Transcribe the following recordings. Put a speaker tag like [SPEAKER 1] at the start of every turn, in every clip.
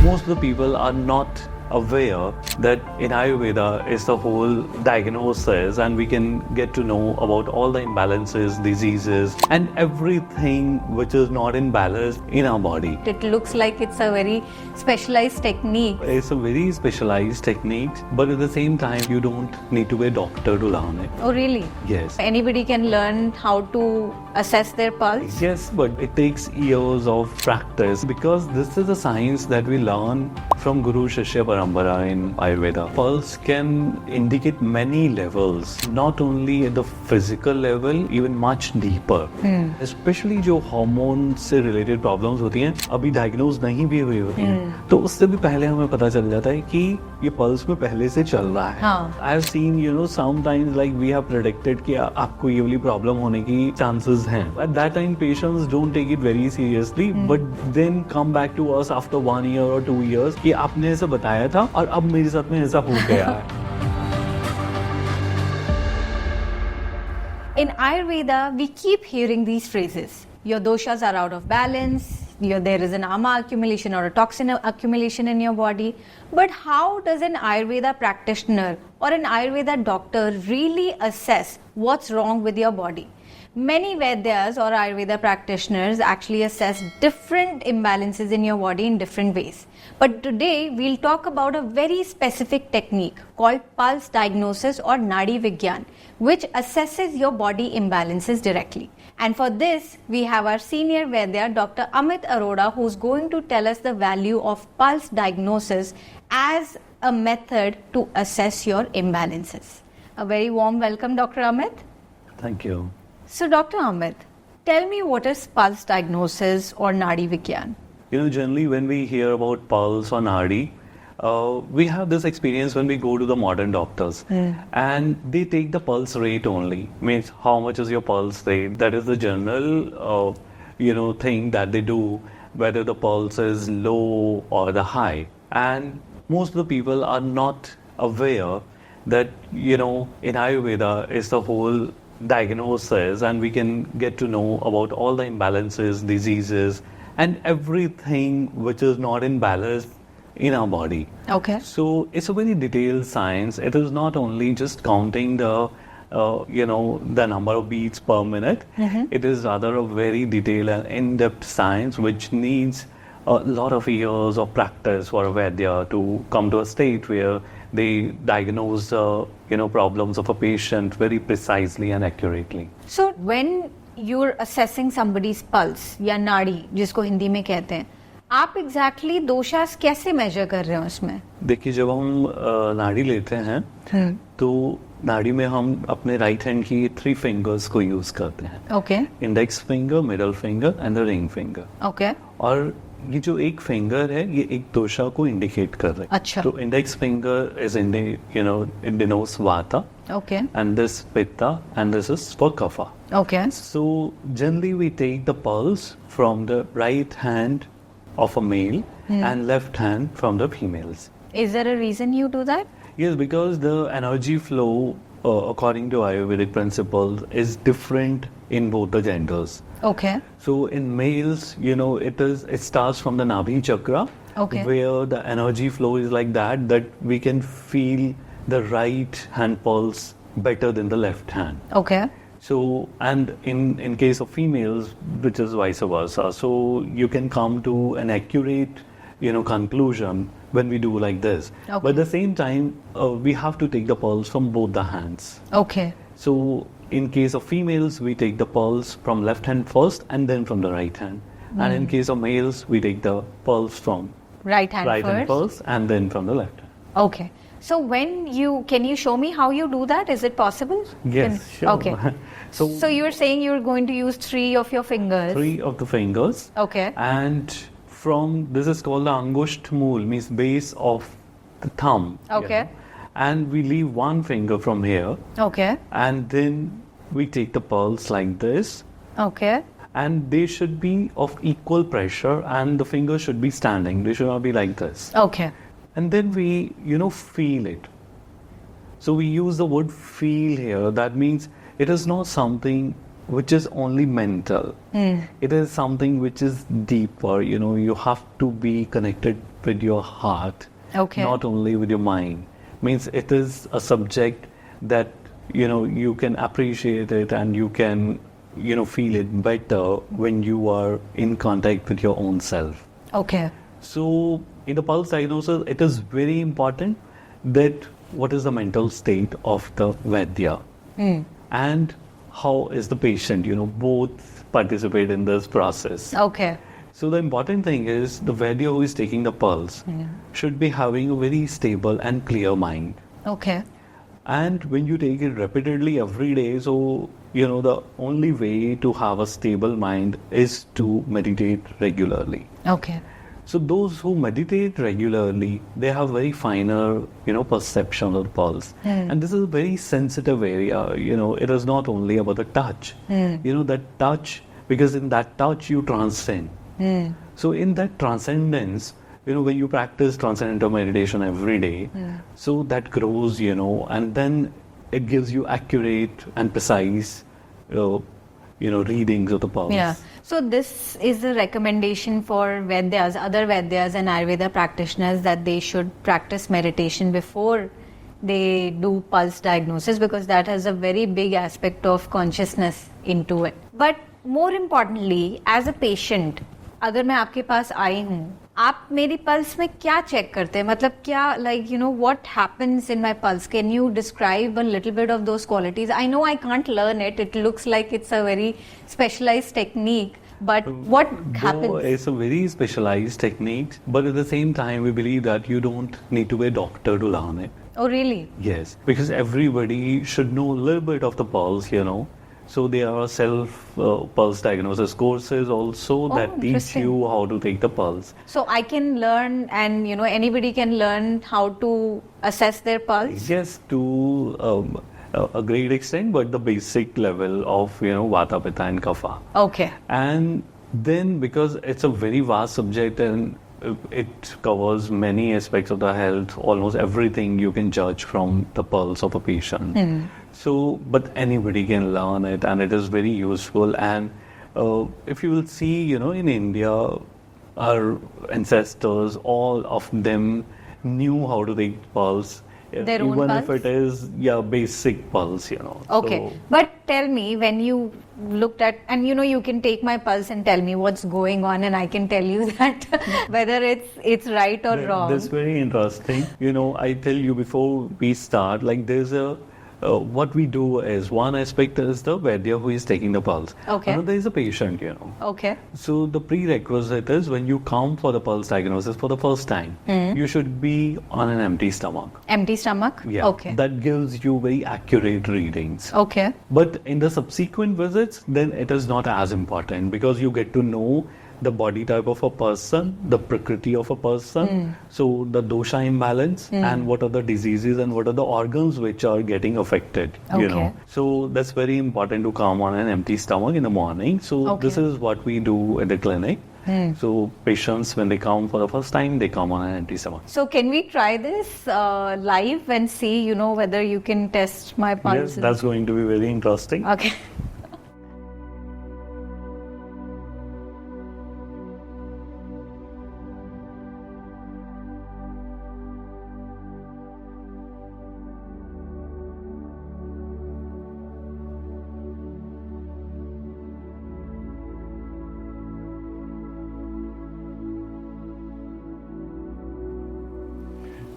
[SPEAKER 1] Most of the people are not aware that in Ayurveda is the whole diagnosis, and we can get to know about all the imbalances, diseases, and everything which is not in balance in our body.
[SPEAKER 2] It looks like it's a very specialized technique.
[SPEAKER 1] It's a very specialized technique, but at the same time, you don't need to be a doctor to learn it.
[SPEAKER 2] Oh, really?
[SPEAKER 1] Yes.
[SPEAKER 2] Anybody can learn how to assess their pulse?
[SPEAKER 1] Yes, but it takes years of practice, because this is a science that we learn from Guru Shishya Parampara in Ayurveda. Pulse can indicate many levels, not only at the physical level, even much deeper. Especially जो hormones से related problems होती हैं, अभी diagnose नहीं भी हुई होती हैं, तो उससे भी पहले हमें पता चल जाता है कि ये pulse में पहले से चल रहा है.
[SPEAKER 2] हाँ.
[SPEAKER 1] I have seen, sometimes like we have predicted कि आपको ये वाली problem होने की chances हैं. At that time, patients don't take it very seriously, but then come back to us after 1 year or 2 years कि आपने ऐसा बताया था और अब मेरे साथ में ऐसा हो गया है.
[SPEAKER 2] In Ayurveda, we keep hearing these phrases. Your doshas are out of balance, there is an ama accumulation or a toxin accumulation in your body. But how does an Ayurveda practitioner or an Ayurveda doctor really assess what's wrong with your body? Many Vaidyas or Ayurveda practitioners actually assess different imbalances in your body in different ways. But today we'll talk about a very specific technique called pulse diagnosis or Nadi Vigyan, which assesses your body imbalances directly. And for this, we have our senior Vaidya, Dr. Amit Arora, who's going to tell us the value of pulse diagnosis as a method to assess your imbalances. A very warm welcome, Dr. Amit.
[SPEAKER 1] Thank you.
[SPEAKER 2] So, Dr. Amit, tell me, what is pulse diagnosis or Nadi Vigyan?
[SPEAKER 1] Generally when we hear about pulse or Nadi, we have this experience when we go to the modern doctors and they take the pulse rate only. Means how much is your pulse rate? That is the general, thing that they do, whether the pulse is low or the high. And most of the people are not aware that, in Ayurveda is the whole diagnosis, and we can get to know about all the imbalances, diseases, and everything which is not in balance in our body.
[SPEAKER 2] Okay.
[SPEAKER 1] So it's a very detailed science. It is not only just counting the number of beats per minute. It is rather a very detailed and in-depth science which needs a lot of years of practice for a Vaidya to come to a state where they diagnose problems of a patient very precisely and accurately.
[SPEAKER 2] So when you're assessing somebody's pulse या नाड़ी जिसको हिंदी में कहते हैं, आप exactly doshas कैसे measure कर रहे हो उसमें?
[SPEAKER 1] देखिए, जब हम नाड़ी लेते हैं तो नाड़ी में हम अपने राइट हैंड की 3 fingers को यूज करते हैं.
[SPEAKER 2] Okay.
[SPEAKER 1] Index finger, middle finger and the ring finger.
[SPEAKER 2] Okay.
[SPEAKER 1] और ये जो एक फिंगर है ये एक दोषा को इंडिकेट कर रहा है.
[SPEAKER 2] अच्छा.
[SPEAKER 1] तो index finger is it denotes vata.
[SPEAKER 2] Okay.
[SPEAKER 1] And this pitta, and this is for kapha.
[SPEAKER 2] Okay.
[SPEAKER 1] So generally we take the pulse from the right hand of a male and left hand from the females.
[SPEAKER 2] Is there a reason you do that?
[SPEAKER 1] Yes, because the energy flow according to Ayurvedic principles is different in both the genders.
[SPEAKER 2] Okay.
[SPEAKER 1] So in males, it starts from the Nabhi chakra,
[SPEAKER 2] Okay.
[SPEAKER 1] where the energy flow is like that we can feel the right hand pulse better than the left hand.
[SPEAKER 2] Okay.
[SPEAKER 1] So, and in case of females, which is vice versa. So you can come to an accurate, conclusion when we do like this.
[SPEAKER 2] Okay.
[SPEAKER 1] But at the same time, we have to take the pulse from both the hands.
[SPEAKER 2] Okay.
[SPEAKER 1] So in case of females, we take the pulse from left hand first and then from the right hand. And in case of males, we take the pulse from
[SPEAKER 2] Right hand
[SPEAKER 1] hand
[SPEAKER 2] first.
[SPEAKER 1] first and then from the left hand.
[SPEAKER 2] Okay. So can you show me how you do that? Is it possible?
[SPEAKER 1] Yes, sure.
[SPEAKER 2] Okay.
[SPEAKER 1] So
[SPEAKER 2] you're saying you're going to use 3 of your fingers.
[SPEAKER 1] 3 of the fingers.
[SPEAKER 2] Okay.
[SPEAKER 1] And this is called the angusht mool, means base of the thumb.
[SPEAKER 2] Okay.
[SPEAKER 1] And we leave 1 finger from here.
[SPEAKER 2] Okay.
[SPEAKER 1] And then we take the pulse like this.
[SPEAKER 2] Okay.
[SPEAKER 1] And they should be of equal pressure, and the fingers should be standing. They should not be like this.
[SPEAKER 2] Okay.
[SPEAKER 1] And then we, feel it. So we use the word feel here. That means it is not something which is only mental. It is something which is deeper. You have to be connected with your heart, not only with your mind. Means it is a subject that you can appreciate it, and you can feel it better when you are in contact with your own self.
[SPEAKER 2] Okay.
[SPEAKER 1] So in the pulse diagnosis, it is very important that what is the mental state of the Vaidya, and how is the patient, both participate in this process.
[SPEAKER 2] Okay.
[SPEAKER 1] So the important thing is the Vaidya who is taking the pulse should be having a very stable and clear mind.
[SPEAKER 2] Okay.
[SPEAKER 1] And when you take it repeatedly every day, so the only way to have a stable mind is to meditate regularly.
[SPEAKER 2] Okay.
[SPEAKER 1] So those who meditate regularly, they have very finer, perception of the pulse. And this is a very sensitive area. It is not only about the touch. That touch, because in that touch you transcend. So in that transcendence, when you practice transcendental meditation every day, so that grows, and then it gives you accurate and precise, readings of the pulse.
[SPEAKER 2] Yeah. So this is a recommendation for Vaidyas, other Vaidyas and Ayurveda practitioners, that they should practice meditation before they do pulse diagnosis, because that has a very big aspect of consciousness into it. But more importantly, as a patient, अगर मैं आपके पास आई हूँ, आप मेरी pulse में क्या check करते हैं? मतलब क्या, what happens in my pulse? Can you describe a little bit of those qualities? I know I can't learn it. It looks like it's a very specialized technique. But what happens?
[SPEAKER 1] It's a very specialized technique, but at the same time, we believe that you don't need to be a doctor to learn it.
[SPEAKER 2] Oh, really?
[SPEAKER 1] Yes, because everybody should know a little bit of the pulse, So there are self-pulse diagnosis courses also that teach you how to take the pulse.
[SPEAKER 2] So I can learn, and anybody can learn how to assess their pulse?
[SPEAKER 1] Yes, to a great extent, but the basic level of Vata, Pitta and Kapha.
[SPEAKER 2] Okay.
[SPEAKER 1] And then because it's a very vast subject and it covers many aspects of the health, almost everything you can judge from the pulse of a patient. So, but anybody can learn it, and it is very useful. And if you will see, in India, our ancestors, all of them knew how to take pulse.
[SPEAKER 2] Their own
[SPEAKER 1] even
[SPEAKER 2] pulse?
[SPEAKER 1] if it is basic pulse,
[SPEAKER 2] Okay,
[SPEAKER 1] So,
[SPEAKER 2] but tell me, when you looked at, and you can take my pulse and tell me what's going on, and I can tell you that whether it's right or wrong.
[SPEAKER 1] That's very interesting. I tell you before we start, like there's a what we do is, one aspect is the Vaidya who is taking the pulse.
[SPEAKER 2] Okay.
[SPEAKER 1] Another is a patient,
[SPEAKER 2] Okay.
[SPEAKER 1] So the prerequisite is, when you come for the pulse diagnosis for the first time, you should be on an empty stomach.
[SPEAKER 2] Empty stomach?
[SPEAKER 1] Yeah.
[SPEAKER 2] Okay.
[SPEAKER 1] That gives you very accurate readings.
[SPEAKER 2] Okay.
[SPEAKER 1] But in the subsequent visits, then it is not as important, because you get to know the body type of a person, the prakriti of a person, so the dosha imbalance, and what are the diseases and what are the organs which are getting affected,
[SPEAKER 2] Okay.
[SPEAKER 1] So that's very important to come on an empty stomach in the morning. So this is what we do at the clinic. So patients, when they come for the first time, they come on an empty stomach.
[SPEAKER 2] So can we try this live and see, whether you can test my pulse?
[SPEAKER 1] Yes, that's going to be very interesting.
[SPEAKER 2] Okay.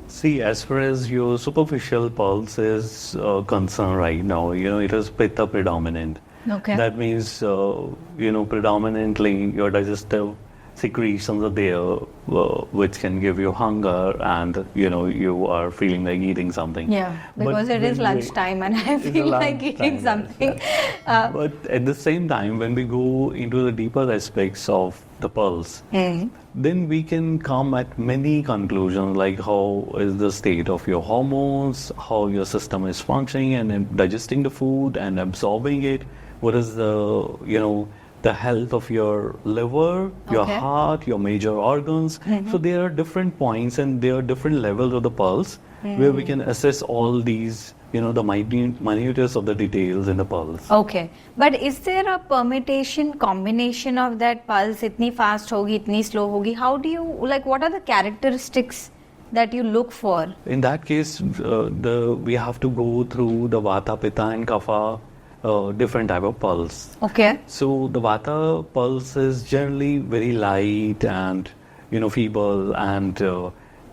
[SPEAKER 1] See, as far as your superficial pulse is concerned right now, it is Pitta predominant.
[SPEAKER 2] Okay.
[SPEAKER 1] That means, predominantly your digestive secretions are there, which can give you hunger, and, you are feeling like eating something.
[SPEAKER 2] Yeah, because it is lunchtime and I feel like eating something.
[SPEAKER 1] But at the same time, when we go into the deeper aspects of the pulse, then we can come at many conclusions, like how is the state of your hormones, how your system is functioning and digesting the food and absorbing it, what is the health of your liver, your heart, your major organs. So there are different points and there are different levels of the pulse where we can assess all these, the minutest of the details in the pulse.
[SPEAKER 2] Okay, but is there a permutation combination of that pulse? Itni fast hogi, itni slow hogi. How do you what are the characteristics that you look for?
[SPEAKER 1] In that case, we have to go through the Vata, Pitta, and Kapha, different type of pulse.
[SPEAKER 2] Okay.
[SPEAKER 1] So the Vata pulse is generally very light and feeble, and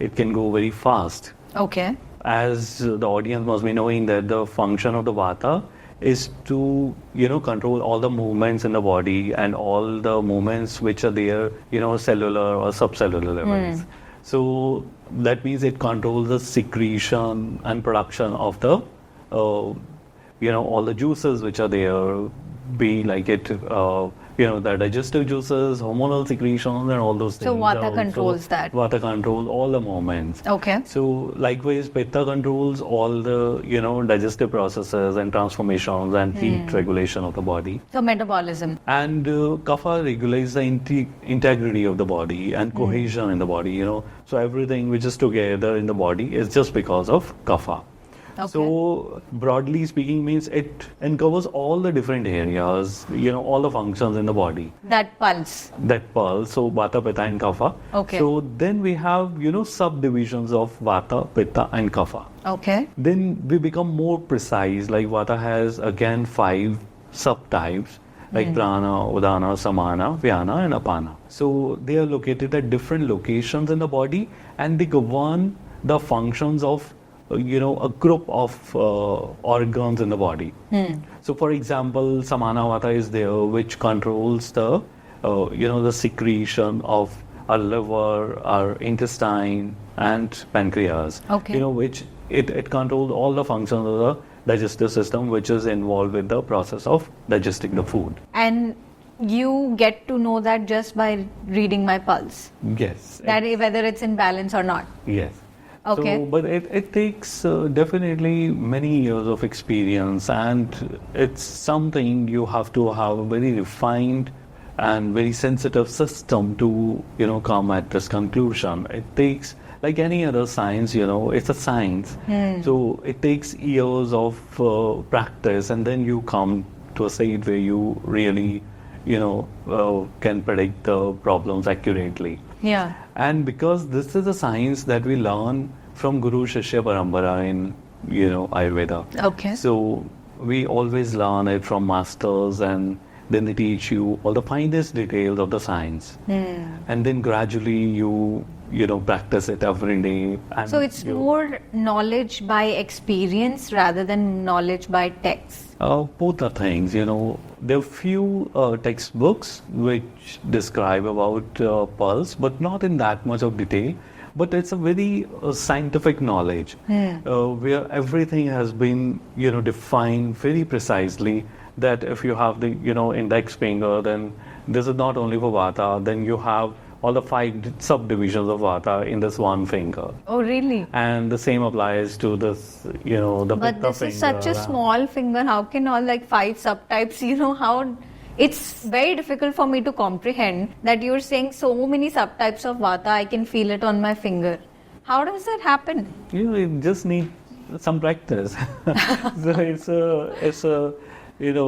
[SPEAKER 1] it can go very fast.
[SPEAKER 2] Okay.
[SPEAKER 1] As the audience must be knowing that the function of the Vata is to control all the movements in the body and all the movements which are there, cellular or subcellular levels. So that means it controls the secretion and production of the all the juices which are there, be like it the digestive juices, hormonal secretions, and all those things.
[SPEAKER 2] So Vata controls that.
[SPEAKER 1] Vata controls all the movements.
[SPEAKER 2] Okay.
[SPEAKER 1] So likewise, Pitta controls all the digestive processes and transformations and heat regulation of the body.
[SPEAKER 2] So metabolism.
[SPEAKER 1] And Kapha regulates the integrity of the body and cohesion in the body. So everything which is together in the body is just because of Kapha.
[SPEAKER 2] Okay.
[SPEAKER 1] So broadly speaking means it uncovers all the different areas, all the functions in the body.
[SPEAKER 2] That pulse.
[SPEAKER 1] That pulse, so Vata, Pitta and Kapha.
[SPEAKER 2] Okay.
[SPEAKER 1] So then we have, subdivisions of Vata, Pitta and Kapha.
[SPEAKER 2] Okay.
[SPEAKER 1] Then we become more precise, like Vata has again 5 subtypes, like Prana, Udana, Samana, Vyana and Apana. So they are located at different locations in the body and they govern the functions of a group of organs in the body. So for example, Samana Vata is there, which controls the the secretion of our liver, our intestine and pancreas.
[SPEAKER 2] Okay.
[SPEAKER 1] Which it controls all the functions of the digestive system, which is involved with the process of digesting the food.
[SPEAKER 2] And you get to know that just by reading my pulse.
[SPEAKER 1] Yes.
[SPEAKER 2] That whether it's in balance or not.
[SPEAKER 1] Yes.
[SPEAKER 2] Okay.
[SPEAKER 1] So, but it takes definitely many years of experience, and it's something you have to have a very refined and very sensitive system to come at this conclusion. It takes, like any other science, it's a science. So it takes years of practice, and then you come to a state where you really can predict the problems accurately.
[SPEAKER 2] Yeah.
[SPEAKER 1] And because this is a science that we learn from Guru Shishya Parampara in Ayurveda.
[SPEAKER 2] Okay.
[SPEAKER 1] So we always learn it from masters, and then they teach you all the finest details of the science. And then gradually you practice it every day. And
[SPEAKER 2] So it's more knowledge by experience rather than knowledge by text.
[SPEAKER 1] Both are things, there are few textbooks which describe about pulse, but not in that much of detail. But it's a very scientific knowledge where everything has been, defined very precisely. That if you have the, index finger, then this is not only for Vata. Then you have all the 5 subdivisions of Vata in this one finger.
[SPEAKER 2] Oh, really?
[SPEAKER 1] And the same applies to this, the
[SPEAKER 2] But
[SPEAKER 1] Pitta
[SPEAKER 2] this
[SPEAKER 1] finger.
[SPEAKER 2] is such a small finger. How can all 5 subtypes, how... It's very difficult for me to comprehend that you're saying so many subtypes of Vata, I can feel it on my finger. How does that happen?
[SPEAKER 1] You just need some practice. So it's a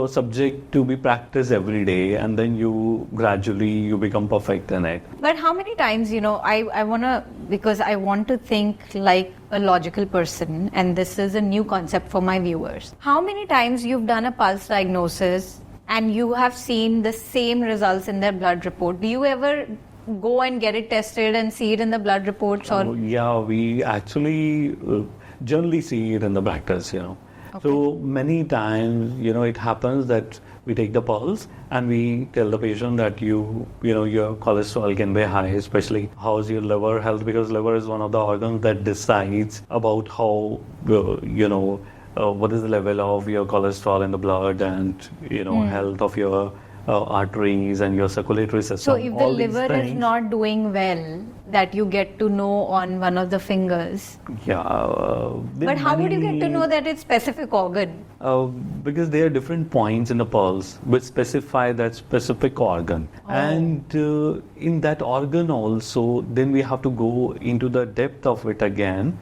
[SPEAKER 1] subject to be practiced every day, and then you gradually become perfect in it.
[SPEAKER 2] But how many times, I want to, because I want to think like a logical person, and this is a new concept for my viewers. How many times you've done a pulse diagnosis and you have seen the same results in their blood report? Do you ever go and get it tested and see it in the blood reports? Or
[SPEAKER 1] Yeah, we actually generally see it in the practice, Okay. So many times, it happens that we take the pulse and we tell the patient that your cholesterol can be high, especially how's your liver health, because liver is one of the organs that decides about how, what is the level of your cholesterol in the blood and, health of your arteries and your circulatory system.
[SPEAKER 2] so if the
[SPEAKER 1] All these
[SPEAKER 2] liver is
[SPEAKER 1] things.
[SPEAKER 2] not doing well, that you get to know on one of the fingers.
[SPEAKER 1] Yeah.
[SPEAKER 2] But how would you get to know that it's specific organ?
[SPEAKER 1] Because there are different points in the pulse which specify that specific organ. And in that organ also, then we have to go into the depth of it again,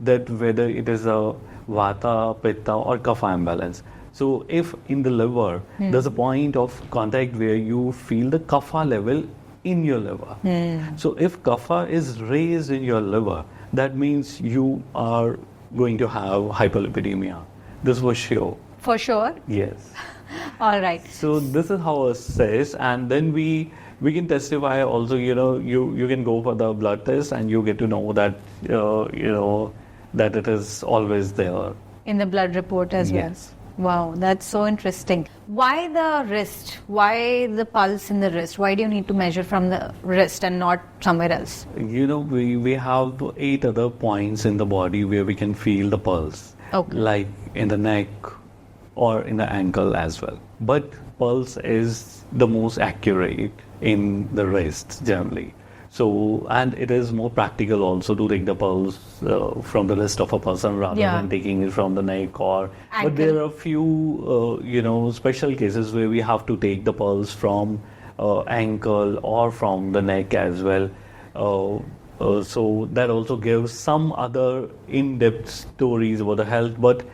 [SPEAKER 1] that whether it is a Vata, Pitta or Kapha imbalance. So if in the liver, there's a point of contact where you feel the Kapha level in your liver. So if Kapha is raised in your liver, that means you are going to have hyperlipidemia. This was sure.
[SPEAKER 2] For sure.
[SPEAKER 1] Yes.
[SPEAKER 2] All right.
[SPEAKER 1] So this is how it says, and then we can testify also. You can go for the blood test, and you get to know that that it is always there.
[SPEAKER 2] In the blood report as well.
[SPEAKER 1] Yes.
[SPEAKER 2] Wow, that's so interesting. Why the wrist? Why the pulse in the wrist? Why do you need to measure from the wrist and not somewhere else?
[SPEAKER 1] We have 8 other points in the body where we can feel the pulse, like in the neck or in the ankle as well. But pulse is the most accurate in the wrist generally. So, and it is more practical also to take the pulse from the wrist of a person rather than taking it from the neck or.
[SPEAKER 2] Ankle.
[SPEAKER 1] But there are a few, special cases where we have to take the pulse from ankle or from the neck as well. So that also gives some other in-depth stories about the health. But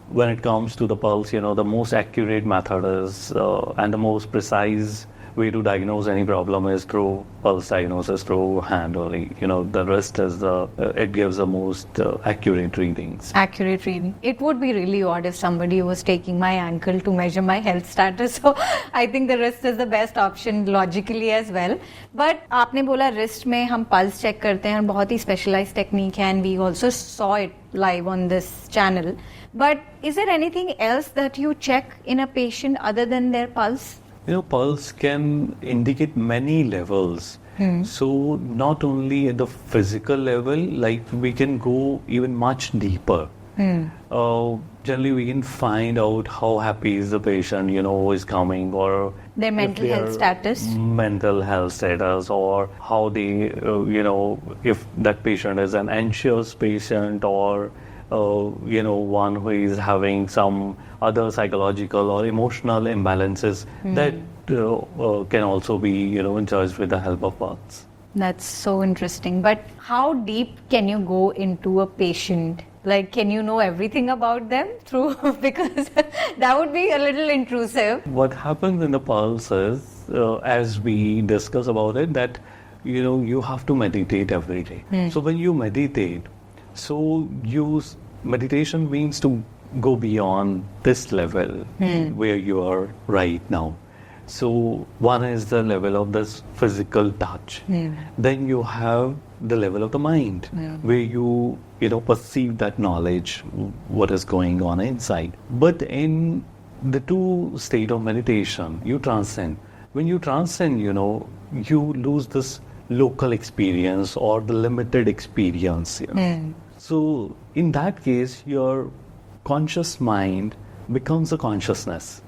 [SPEAKER 1] when it comes to the pulse, the most accurate method is and the most precise way to diagnose any problem is through pulse diagnosis, through hand only. The rest is it gives the most accurate readings.
[SPEAKER 2] Accurate reading. It would be really odd if somebody was taking my ankle to measure my health status. So I think the wrist is the best option logically as well. But आपने बोला wrist में हम pulse check करते हैं, बहुत ही specialized technique है, and we also saw it live on this channel. But is there anything else that you check in a patient other than their pulse?
[SPEAKER 1] Pulse can indicate many levels. So not only at the physical level, like we can go even much deeper. Generally, we can find out how happy is the patient, who is coming, or
[SPEAKER 2] their mental health status.
[SPEAKER 1] Mental health status, or how they, if that patient is an anxious patient or one who is having some other psychological or emotional imbalances that can also be, judged with the help of pulse.
[SPEAKER 2] That's so interesting. But how deep can you go into a patient? Like, can you know everything about them through? Because that would be a little intrusive.
[SPEAKER 1] What happens in the pulse is, as we discuss about it, that, you have to meditate every day. So when you meditate, meditation means to go beyond this level where you are right now. So one is the level of this physical touch. Then you have the level of the mind where you perceive that knowledge, what is going on inside. But in the 2 state of meditation, you transcend. When you transcend, you lose this local experience or the limited experience. So in that case, your conscious mind becomes a consciousness.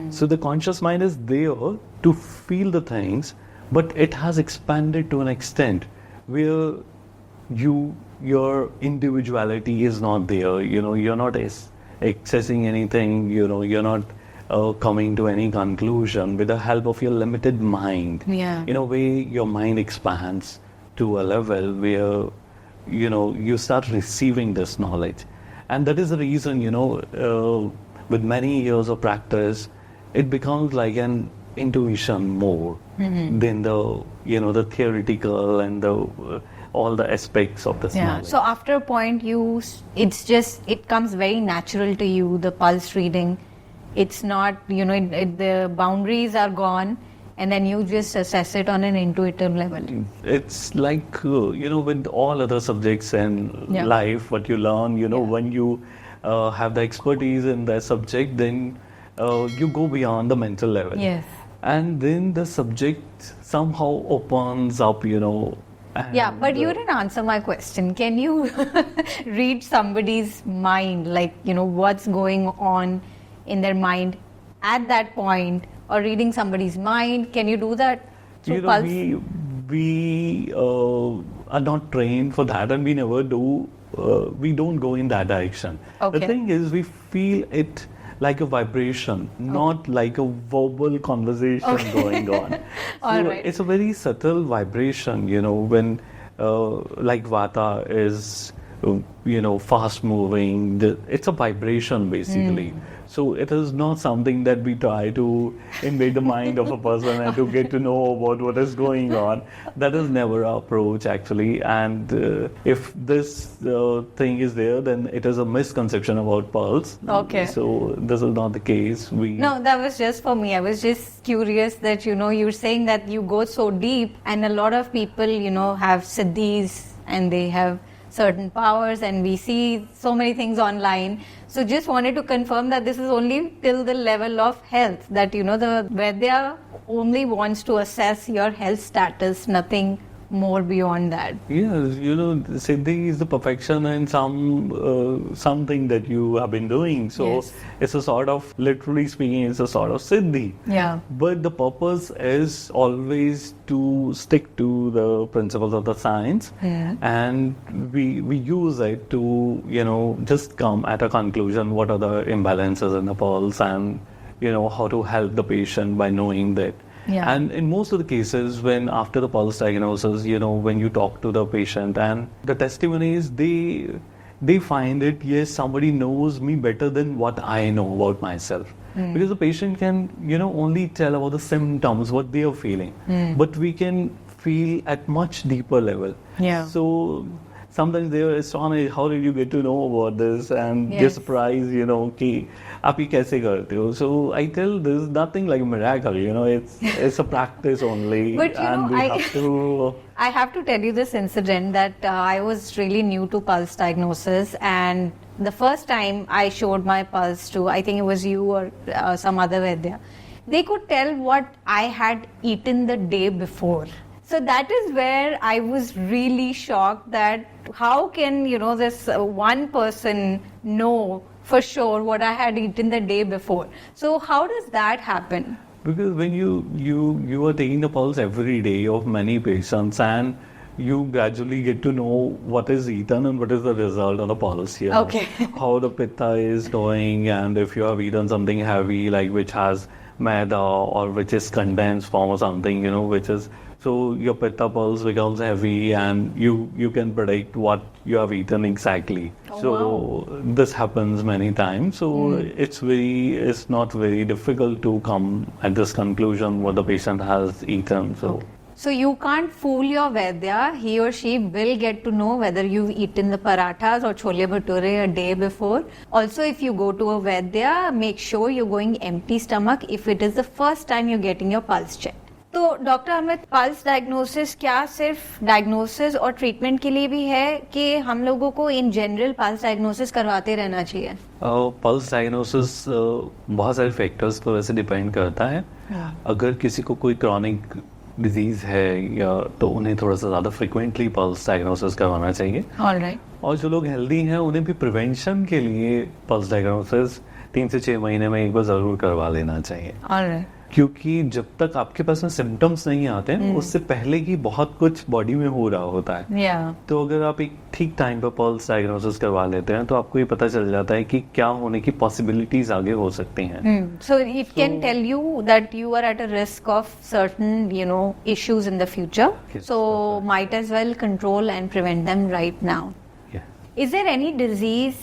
[SPEAKER 1] So the conscious mind is there to feel the things, but it has expanded to an extent where your individuality is not there. You're not accessing anything. You're not coming to any conclusion with the help of your limited mind. In a way, your mind expands to a level where you start receiving this knowledge. And that is the reason, with many years of practice, it becomes like an intuition more than the theoretical and all the aspects of this knowledge.
[SPEAKER 2] So after a point, it comes very natural to you, the pulse reading. It's not, the boundaries are gone. And then you just assess it on an intuitive level.
[SPEAKER 1] It's like, with all other subjects in life, what you learn, when you have the expertise in that subject, then you go beyond the mental level.
[SPEAKER 2] Yes.
[SPEAKER 1] And then the subject somehow opens up,
[SPEAKER 2] but you didn't answer my question. Can you read somebody's mind, like, what's going on in their mind at that point? Or reading somebody's mind, can you do that through pulse?
[SPEAKER 1] We are not trained for that, and we never do. We don't go in that direction. The thing is, we feel it like a vibration, not like a verbal conversation going on. It's a very subtle vibration, when like Vata is fast moving. It's a vibration basically. So it is not something that we try to invade the mind of a person and to get to know about what is going on. That is never our approach actually. And if this thing is there, then it is a misconception about pulse.
[SPEAKER 2] Okay.
[SPEAKER 1] So this is not the case.
[SPEAKER 2] No, that was just for me. I was just curious that, you're saying that you go so deep, and a lot of people, have siddhis and they have certain powers, and we see so many things online. So just wanted to confirm that this is only till the level of health, that the Vaidya only wants to assess your health status, nothing more beyond that.
[SPEAKER 1] Yes, Siddhi is the perfection and something that you have been doing. So
[SPEAKER 2] Yes.
[SPEAKER 1] it's a sort of, literally speaking, it's a sort of Siddhi.
[SPEAKER 2] Yeah.
[SPEAKER 1] But the purpose is always to stick to the principles of the science, and we use it to just come at a conclusion. What are the imbalances in the pulse, and how to help the patient by knowing that.
[SPEAKER 2] Yeah.
[SPEAKER 1] And in most of the cases, when after the pulse diagnosis, when you talk to the patient and the testimonies, they find it, yes, somebody knows me better than what I know about myself. Because the patient can, only tell about the symptoms, what they are feeling. But we can feel at much deeper level.
[SPEAKER 2] Yeah.
[SPEAKER 1] So sometimes they are astonished, how did you get to know about this? And they're
[SPEAKER 2] Yes.
[SPEAKER 1] surprised, कि आप ये कैसे करते हो? So I tell there's nothing like a miracle, it's a practice only.
[SPEAKER 2] But,
[SPEAKER 1] and we have to...
[SPEAKER 2] I have to tell you this incident that I was really new to pulse diagnosis, and the first time I showed my pulse to, I think it was you or some other Vaidya, they could tell what I had eaten the day before. So that is where I was really shocked that how can, this one person know for sure what I had eaten the day before. So how does that happen?
[SPEAKER 1] Because when you are taking the pulse every day of many patients, and you gradually get to know what is eaten and what is the result of the pulse here.
[SPEAKER 2] Okay.
[SPEAKER 1] How the pitta is going, and if you have eaten something heavy, like which has maida or which is condensed form or something, which is... So your pitta pulse becomes heavy, and you can predict what you have eaten exactly.
[SPEAKER 2] Oh,
[SPEAKER 1] So
[SPEAKER 2] wow.
[SPEAKER 1] this happens many times. So it's not very difficult to come at this conclusion what the patient has eaten. So
[SPEAKER 2] So you can't fool your Vaidya. He or she will get to know whether you've eaten the parathas or chole bhature a day before. Also, if you go to a Vaidya, make sure you're going empty stomach if it is the first time you're getting your pulse checked. तो doctor Amit, pulse diagnosis क्या सिर्फ diagnosis और treatment के लिए भी है कि हम लोगों को इन जनरल पल्स डायग्नोसिस करवाते रहना चाहिए?
[SPEAKER 1] पल्स डायग्नोसिस बहुत सारे फैक्टर्स पर वैसे डिपेंड करता है. अगर किसी को कोई क्रॉनिक डिजीज है या तो उन्हें थोड़ा सा ज़्यादा फ्रिक्वेंटली पल्स डायग्नोसिस करवाना चाहिए.
[SPEAKER 2] ऑलराइट.
[SPEAKER 1] और जो लोग हेल्दी हैं उन्हें भी प्रिवेंशन के लिए पल्स डायग्नोसिस 3 से 6 महीने में एक बार ज़रूर करवा लेना चाहिए.
[SPEAKER 2] ऑलराइट.
[SPEAKER 1] क्योंकि जब तक आपके पास में सिम्टम्स नहीं आते हैं उससे पहले ही बहुत कुछ बॉडी में हो रहा होता है. तो अगर आप एक ठीक टाइम पर पल्स डायग्नोसिस करवा लेते हैं तो आपको ये पता चल जाता है कि क्या होने की पॉसिबिलिटीज आगे हो सकती हैं.
[SPEAKER 2] So it can tell you that you are at a risk of certain, issues in the future.
[SPEAKER 1] Yes,
[SPEAKER 2] So might as well control and prevent them right now.
[SPEAKER 1] Yeah.
[SPEAKER 2] Is there any disease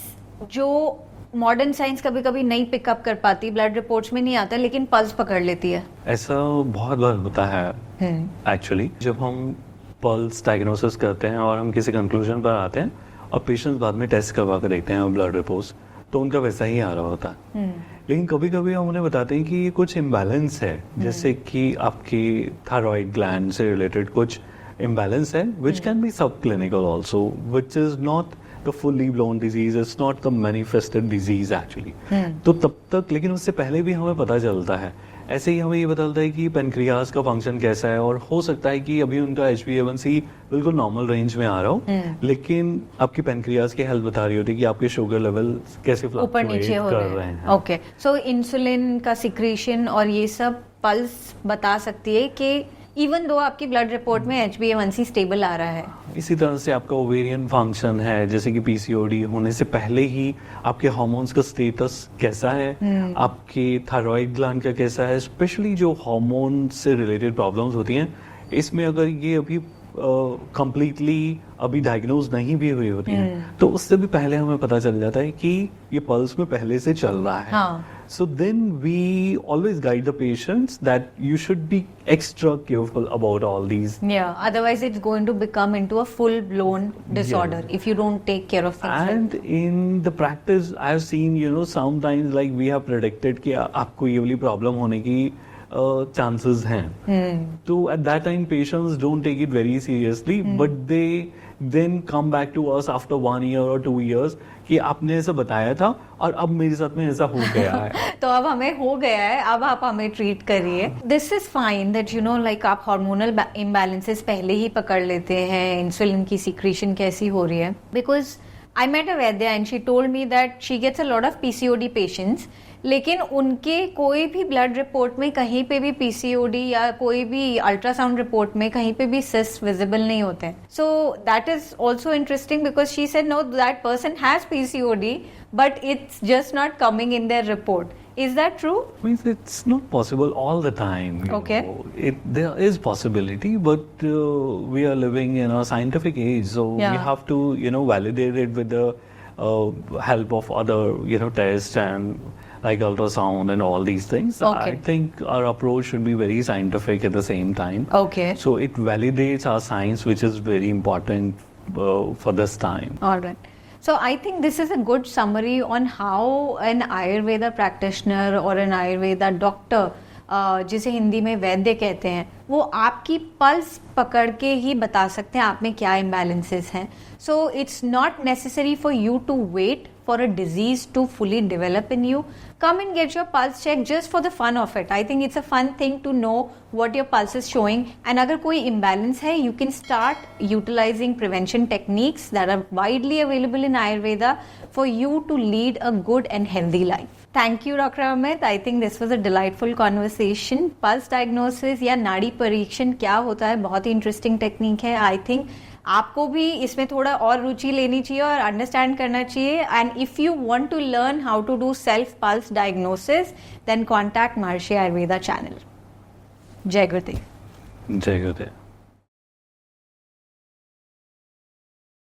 [SPEAKER 2] जो modern science कभी कभी नहीं pickup कर पाती, blood reports में नहीं आता लेकिन पल्स पकड़ लेती है?
[SPEAKER 1] ऐसा बहुत बार होता है एक्चुअली. जब हम पल्स डायग्नोसिस करते हैं और हम किसी कंक्लूजन पर आते हैं और पेशेंट्स बाद में टेस्ट करवा कर देखते हैं ब्लड रिपोर्ट्स, तो उनका वैसा ही आ रहा होता है. लेकिन कभी कभी हम उन्हें बताते हैं कि ये कुछ इम्बैलेंस है, जैसे कि आपकी थायराइड ग्लैंड से रिलेटेड कुछ इम्बैलेंस है, विच कैन बी सब clinical also, which is not the fully blown disease, it's not the manifested disease actually. तो तब तक, लेकिन उससे पहले भी हमें पता चलता है. ऐसे ही हमें ये बदलता है कि पेनक्रियाज का फंक्शन कैसा है, और हो सकता है कि अभी उनका HbA1c बिल्कुल नॉर्मल रेंज में आ रहा हो, लेकिन आपकी पेनक्रियाज की हेल्थ बता रही होती है कि आपके शुगर लेवल कैसे
[SPEAKER 2] ऊपर नीचे हो
[SPEAKER 1] कर रहे हैं.
[SPEAKER 2] ओके. सो इंसुलिन का सिक्रीशन और ये सब पल्स बता सकती है कि इवन दो आपकी ब्लड रिपोर्ट में HbA1c स्टेबल आ रहा है.
[SPEAKER 1] इसी तरह से आपका ओवेरियन फंक्शन है, जैसे कि PCOD होने से पहले ही आपके हार्मोन्स का स्टेटस कैसा है, आपके थायराइड ग्लैंड का कैसा है. स्पेशली जो हार्मोन से रिलेटेड प्रॉब्लम्स होती हैं, इसमें अगर ये अभी completely अभी डायग्नोज नहीं भी हुई होती है तो उससे भी पहले हमें पता चल जाता है कि ये पल्स में पहले से चल रहा है.
[SPEAKER 2] हाँ.
[SPEAKER 1] So then we always guide the patients that you should be extra careful about all these.
[SPEAKER 2] Yeah, otherwise it's going to become into a full-blown disorder if you don't take care of things.
[SPEAKER 1] And in the practice, I've seen, sometimes like we have predicted कि आपको ये वाली problem होने की chances हैं. So at that time, patients don't take it very seriously, but they then come back to us after 1 year or 2 years कि आपने ऐसा बताया था और अब मेरे साथ में ऐसा हो गया है.
[SPEAKER 2] तो अब हमें हो गया है, अब आप हमें ट्रीट करिए. This is fine that like आप हार्मोनल इम्बैलेंसेस पहले ही पकड़ लेते हैं, इंसुलिन की सीक्रेशन कैसी हो रही है. Because I met a Vaidya and she told me that she gets a lot of PCOD patients, लेकिन उनके कोई भी ब्लड रिपोर्ट में कहीं पे भी PCOD या कोई भी अल्ट्रासाउंड रिपोर्ट में कहीं पे भी सिस्ट विजिबल नहीं होते हैं. So that is also interesting because she said know that person has PCOD but it's just not coming in their report. Is that true?
[SPEAKER 1] Means it's not possible all the time.
[SPEAKER 2] Okay.
[SPEAKER 1] There is possibility, but we are living in a scientific age, so we have to, validate it with the help of other, tests and like ultrasound and all these things.
[SPEAKER 2] Okay.
[SPEAKER 1] I think our approach should be very scientific at the same time.
[SPEAKER 2] Okay.
[SPEAKER 1] So it validates our science, which is very important for this time.
[SPEAKER 2] All right. So I think this is a good summary on how an Ayurveda practitioner or an Ayurveda doctor, जिसे हिंदी में वैद्य कहते हैं, वो आपकी pulse पकड़ के ही बता सकते हैं आप में क्या imbalances हैं. So it's not necessary for you to wait for a disease to fully develop in you. Come and get your pulse checked just for the fun of it. I think it's a fun thing to know what your pulse is showing. And अगर कोई imbalance है, you can start utilizing prevention techniques that are widely available in Ayurveda for you to lead a good and healthy life. Thank you, Dr. Amit. I think this was a delightful conversation. Pulse diagnosis या नाड़ी परीक्षण क्या होता है, बहुत ही interesting technique है. I think आपको भी इसमें थोड़ा और रुचि लेनी चाहिए और अंडरस्टैंड करना चाहिए. And if you want to learn how to do self pulse diagnosis then contact Maharishi Ayurveda channel. जय गुरुदेव.
[SPEAKER 1] जय गुरुदेव.